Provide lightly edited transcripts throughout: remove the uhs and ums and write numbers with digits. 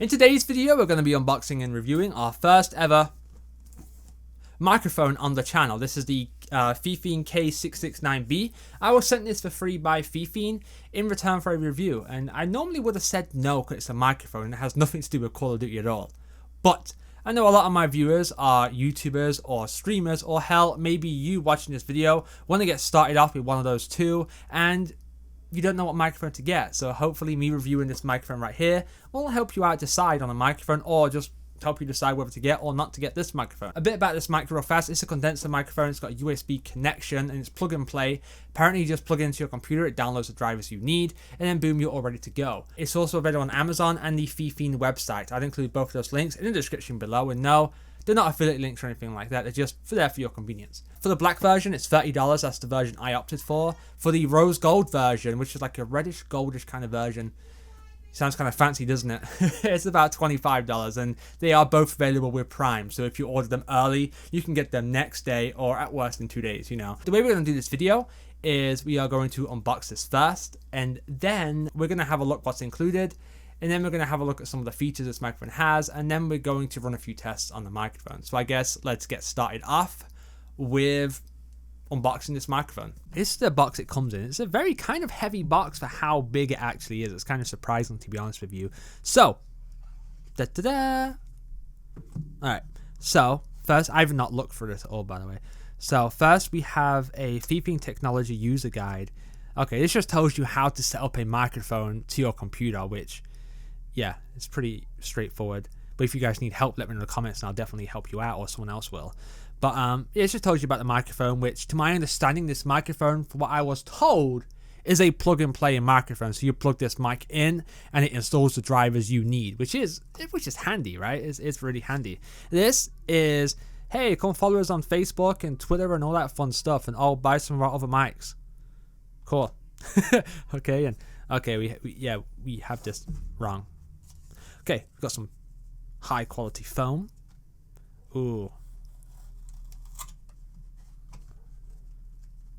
In today's video, we're going to be unboxing and reviewing our first ever microphone on the channel. This is the Fifine K669B. I was sent this for free by Fifine in return for a review, and I normally would have said no because it's a microphone and it has nothing to do with Call of Duty at all. But I know a lot of my viewers are YouTubers or streamers, or hell, maybe you watching this video want to get started off with one of those too, and you don't know what microphone to get. So hopefully me reviewing this microphone right here will help you out decide on a microphone, or just help you decide whether to get or not to get this microphone. A bit about this mic real fast. It's a condenser microphone. It's got a USB connection and it's plug and play. Apparently you just plug it into your computer, it downloads the drivers you need, and then boom, you're all ready to go. It's also available on Amazon and the Fifine website. I'd include both of those links in the description below, and no, they're not affiliate links or anything like that. They're just there for your convenience. For the black version, it's $30. That's the version I opted for. For the rose gold version, which is like a reddish goldish kind of version, sounds kind of fancy, doesn't it? It's about $25, and they are both available with Prime. So if you order them early, you can get them next day, or at worst in 2 days, you know. The way we're going to do this video is we are going to unbox this first, and then we're going to have a look what's included. And then we're going to have a look at some of the features this microphone has, and then we're going to run a few tests on the microphone. So I guess let's get started off with unboxing this microphone. This is the box it comes in. It's a very kind of heavy box for how big it actually is. It's kind of surprising, to be honest with you. So, Alright, so first, I've not looked for this at all, by the way. So first we have a Fifine Technology user guide. Okay, this just tells you how to set up a microphone to your computer, which, yeah, it's pretty straightforward. But if you guys need help, let me know in the comments and I'll definitely help you out, or someone else will. But it just tells you about the microphone, which to my understanding, this microphone, for what I was told, is a plug and play microphone. So you plug this mic in and it installs the drivers you need, which is handy, right? It's really handy. This is, hey, come follow us on Facebook and Twitter and all that fun stuff, and I'll buy some of our other mics. Cool. Okay, and okay, we have this wrong. Okay, we've got some high quality foam. Ooh.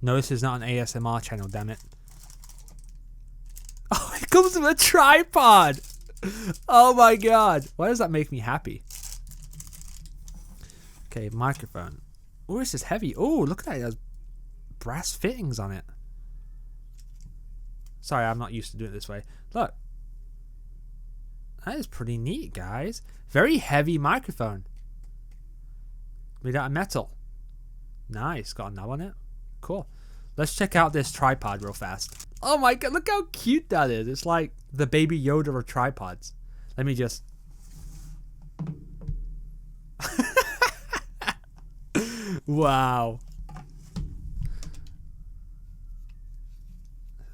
No, this is not an ASMR channel, damn it. Oh, it comes with a tripod! Oh my god. Why does that make me happy? Okay, microphone. Oh, this is heavy. Oh, look at that. It has brass fittings on it. Sorry, I'm not used to doing it this way. Look. That is pretty neat, guys. Very heavy microphone. Made out of metal. Nice. Got a knob on it. Cool. Let's check out this tripod real fast. Oh my god, look how cute that is. It's like the baby Yoda of tripods. Let me just... Wow.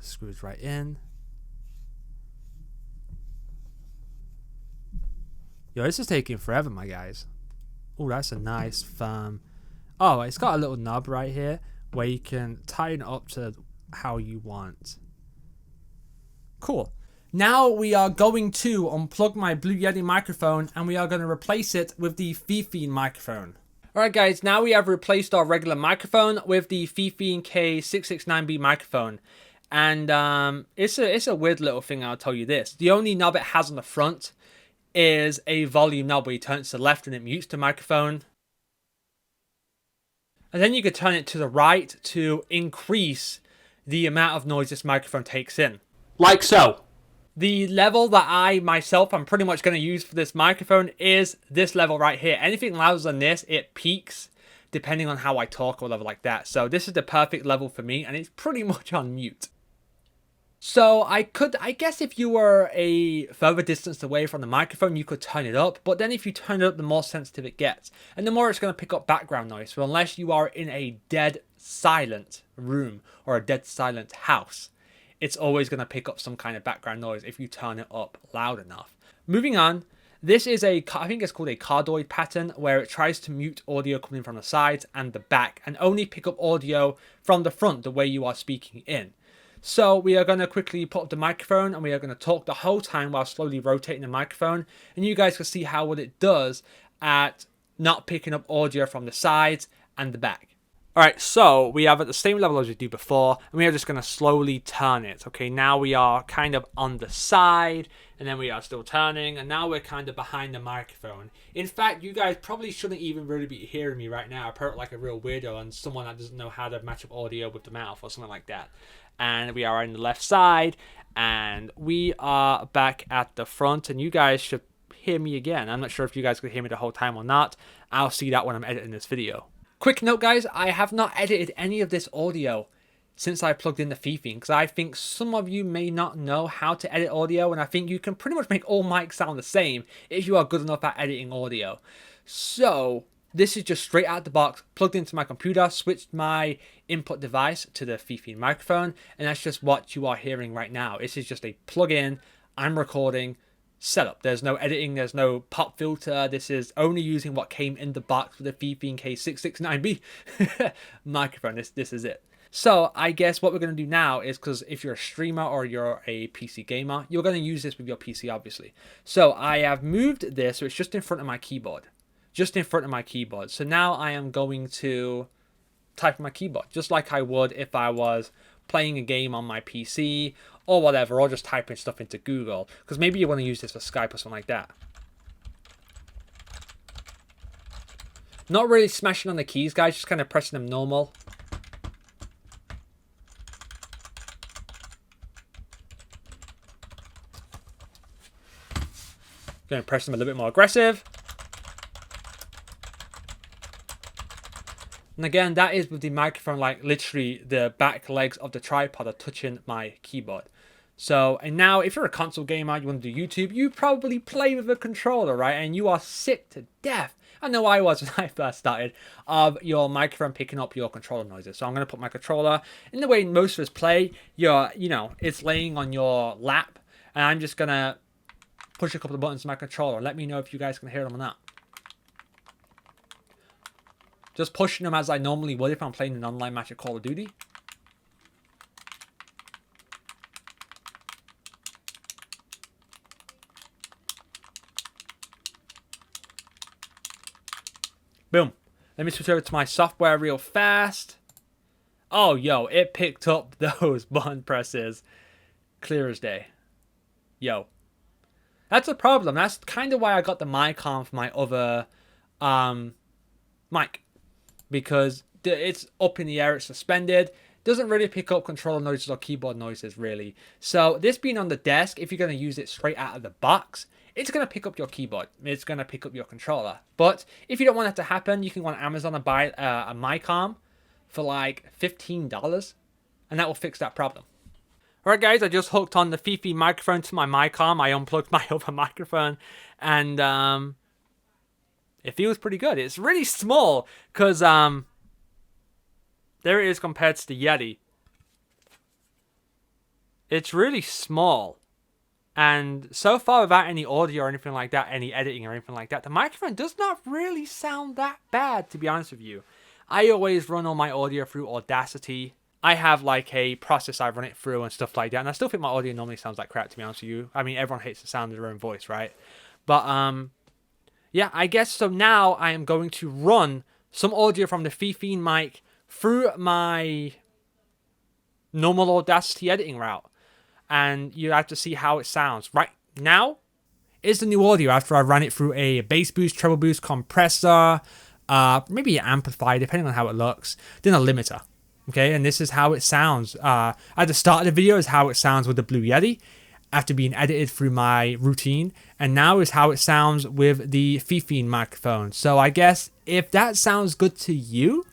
Screws right in. Yo, this is taking forever, my guys. Oh, that's a nice firm... Oh, it's got a little knob right here where you can tighten it up to how you want. Cool. Now we are going to unplug my Blue Yeti microphone, and we are going to replace it with the Fifine microphone. Alright guys, now we have replaced our regular microphone with the Fifine K669B microphone. And it's a weird little thing, I'll tell you this. The only knob it has on the front is a volume knob where you turn it to the left and it mutes the microphone. And then you could turn it to the right to increase the amount of noise this microphone takes in. Like so. The level that I'm pretty much going to use for this microphone is this level right here. Anything louder than this, it peaks depending on how I talk or whatever like that. So this is the perfect level for me, and it's pretty much on mute. So I guess if you were a further distance away from the microphone, you could turn it up. But then if you turn it up, the more sensitive it gets. And the more it's going to pick up background noise. So unless you are in a dead silent room or a dead silent house, it's always going to pick up some kind of background noise if you turn it up loud enough. Moving on, this is I think it's called a cardioid pattern, where it tries to mute audio coming from the sides and the back and only pick up audio from the front, the way you are speaking in. So we are going to quickly put up the microphone, and we are going to talk the whole time while slowly rotating the microphone. And you guys can see how what it does at not picking up audio from the sides and the back. Alright, so we have at the same level as we do before, and we are just going to slowly turn it. Okay, now we are kind of on the side, and then we are still turning, and now we're kind of behind the microphone. In fact, you guys probably shouldn't even really be hearing me right now. I put like a real weirdo and someone that doesn't know how to match up audio with the mouth or something like that. And we are on the left side, and we are back at the front, and you guys should hear me again. I'm not sure if you guys could hear me the whole time or not. I'll see that when I'm editing this video. Quick note, guys, I have not edited any of this audio since I plugged in the Fifine, because I think some of you may not know how to edit audio, and I think you can pretty much make all mics sound the same if you are good enough at editing audio. So this is just straight out the box, plugged into my computer, switched my input device to the Fifine microphone, and that's just what you are hearing right now. This is just a plug-in, I'm recording, setup. There's no editing, there's no pop filter. This is only using what came in the box with the Fifine K669B microphone. This is it. So I guess what we're going to do now is, because if you're a streamer or you're a PC gamer, you're going to use this with your PC, obviously. So I have moved this, so it's just in front of my keyboard. Just in front of my keyboard. So now I am going to type on my keyboard, just like I would if I was playing a game on my PC or whatever, or just typing stuff into Google. Because maybe you want to use this for Skype or something like that. Not really smashing on the keys, guys, just kind of pressing them normal. Going to press them a little bit more aggressive. And again, that is with the microphone, like literally the back legs of the tripod are touching my keyboard. So, and now if you're a console gamer, you want to do YouTube, you probably play with a controller, right? And you are sick to death. I know I was when I first started, of your microphone picking up your controller noises. So I'm going to put my controller in the way most of us play. It's laying on your lap, and I'm just going to push a couple of buttons to my controller. Let me know if you guys can hear them or not. Just pushing them as I normally would if I'm playing an online match of Call of Duty. Boom. Let me switch over to my software real fast. Oh, yo, it picked up those button presses clear as day. Yo. That's a problem. That's kind of why I got the mic on for my other mic. Because it's up in the air, it's suspended. Doesn't really pick up controller noises or keyboard noises, really. So this being on the desk, if you're going to use it straight out of the box, it's going to pick up your keyboard. It's going to pick up your controller. But if you don't want that to happen, you can go on Amazon and buy a mic arm for like $15. And that will fix that problem. Alright guys, I just hooked on the Fifine microphone to my mic arm. I unplugged my other microphone, and it feels pretty good. It's really small, because there it is compared to the Yeti. It's really small. And so far, without any audio or anything like that, any editing or anything like that, the microphone does not really sound that bad, to be honest with you. I always run all my audio through Audacity. I have like a process I run it through and stuff like that, and I still think my audio normally sounds like crap, to be honest with you. I mean, everyone hates the sound of their own voice, right? But yeah, I guess so. Now I am going to run some audio from the Fifine mic through my normal Audacity editing route, and you have to see how it sounds. Right now is the new audio after I ran it through a bass boost, treble boost, compressor, maybe an amplifier, depending on how it looks, then a limiter. Okay, and this is how it sounds. At the start of the video is how it sounds with the Blue Yeti after being edited through my routine, and now is how it sounds with the Fifine microphone. So I guess if that sounds good to you,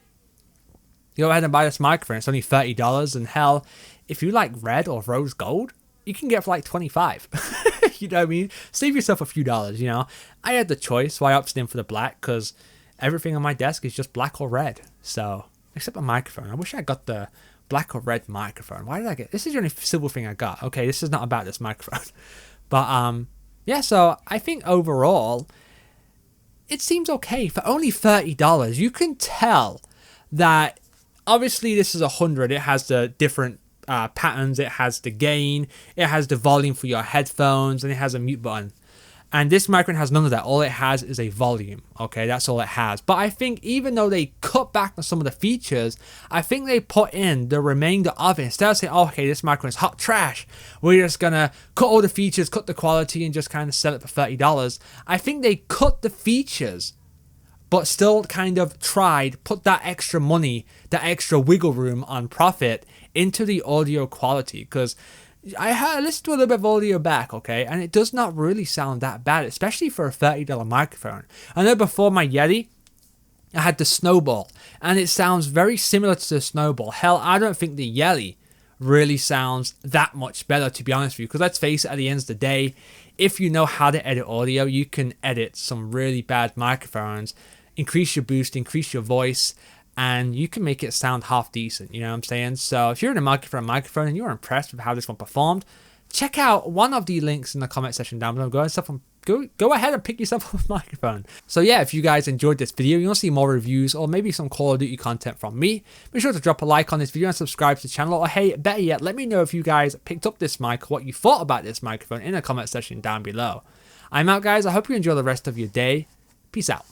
go ahead and buy this microphone. It's only $30, and hell, if you like red or rose gold, you can get it for like $25. You know what I mean? Save yourself a few dollars, you know? I had the choice, so I opted in for the black, because everything on my desk is just black or red. So, except a microphone. I wish I got the black or red microphone. Why did I get... This is the only silver thing I got. Okay, this is not about this microphone. But, yeah, so I think overall, it seems okay. For only $30, you can tell that, obviously, this is 100. It has the different patterns. It has the gain. It has the volume for your headphones. And it has a mute button. And this microphone has none of that. All it has is a volume. Okay, that's all it has. But I think even though they cut back on some of the features, I think they put in the remainder of it. Instead of saying, oh, okay, this microphone is hot trash, we're just going to cut all the features, cut the quality, and just kind of sell it for $30. I think they cut the features, but still kind of tried, put that extra money, that extra wiggle room on profit into the audio quality. Because I listened to a little bit of audio back, okay, and it does not really sound that bad, especially for a $30 microphone. I know before my Yeti, I had the Snowball, and it sounds very similar to the Snowball. Hell, I don't think the Yeti really sounds that much better, to be honest with you, because let's face it, at the end of the day, if you know how to edit audio, you can edit some really bad microphones, increase your boost, increase your voice, and you can make it sound half decent, you know what I'm saying? So if you're in the market for a microphone and you're impressed with how this one performed, check out one of the links in the comment section down below. Go ahead and pick yourself up a microphone. So yeah, if you guys enjoyed this video, you want to see more reviews or maybe some Call of Duty content from me, be sure to drop a like on this video and subscribe to the channel. Or hey, better yet, let me know if you guys picked up this mic, what you thought about this microphone in the comment section down below. I'm out, guys. I hope you enjoy the rest of your day. Peace out.